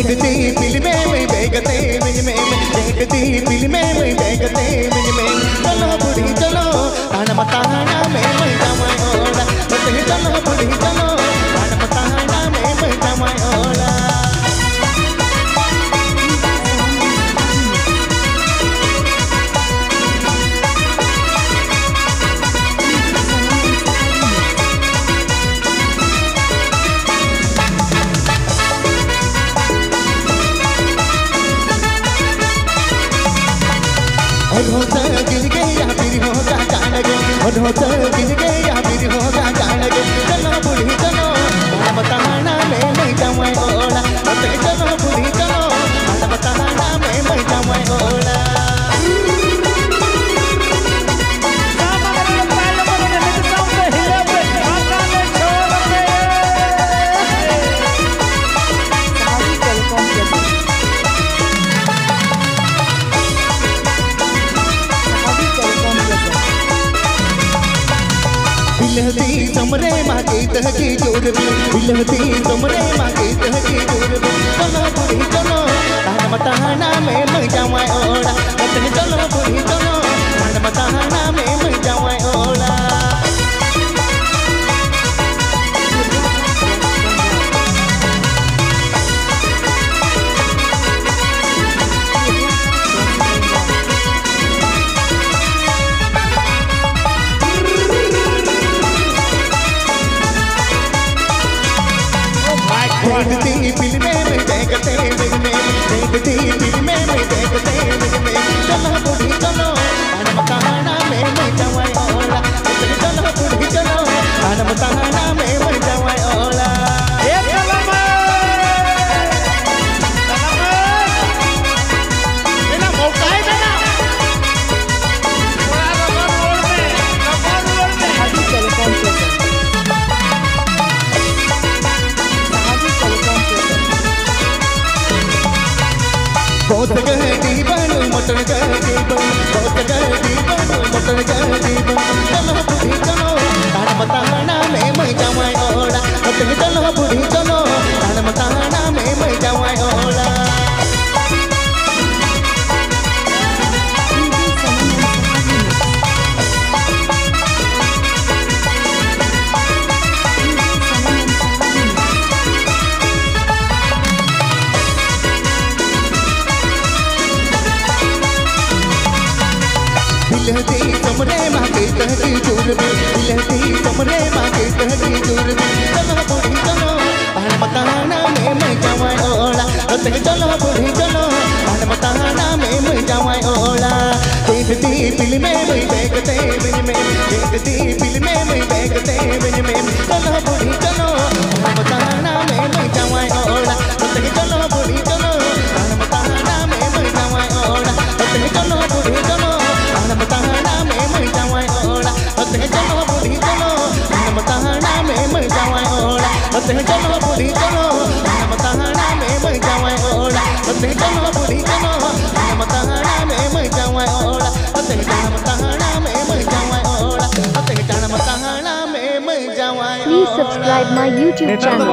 देखती फिल्में में देखते में देखती फिल्में में देखते में चलो बुढ़ी चलो ताना मताना में जमाई ओला चलो बुढ़ी चलो ताना मताना में जमाई ओला ढोसा गिर गया फिर होगा जान गे ढोसा गिर गया फिर होगा जान गे चलो बुढ़ी चलो बताना में मैं जमाई ओला चलो बुढ़ी चलो बताना में मैं जमाई ओला बिलहती तुमरे मांगे तहकी जोर बिलहती तुमरे मांगे तहकी जोर चलो बुढ़ी चलो ताना मताना में मैं जमाई ओला चलो बुढ़ी चलो ताना मताना में मैं जमाई ओला देखती फिल्में में देखते देखती फिल्में में देखते चलो बुढ़ी चलो ताना मताना में मैं जमाई ओला चलो बुढ़ी चलो ताना मताना में मैं जमाई ओला बहुत गहरी बन मोटर गहरी बन बहुत गहरी बन मोटर गहरी बन चलो बुढ़ी चलो ताना मताना में मैं जमाई ओला चलो बुढ़ी चलो ताना मताना में मैं जमाई ओला बिलहती तुमरे मांगे तहकी जोर बिलहती तुमरे मांगे तहकी जोर चलो बुढ़ी चलो ताना मताना में मैं जमाई ओला चलो बुढ़ी चलो ताना मताना में मैं जमाई ओला देखती फिल्में में देखते देखती फिल्में में देखते चलो बुढ़ी चलो ताना मताना में मैं जमाई ओला चलो बुढ़ी चलो ताना मताना में मैं जमाई ओला चलो बुढ़ी चलो ताना में मैं जमाई ओला चलो बुढ़ी चलो ताना में मैं जमाई ओला चलो बुढ़ी चलो ताना में मैं जमाई ओला चलो बुढ़ी चलो ताना में मैं जमाई ओला ताना में मैं जमाई ओला ताना में मैं जमाई। Please subscribe my YouTube channel.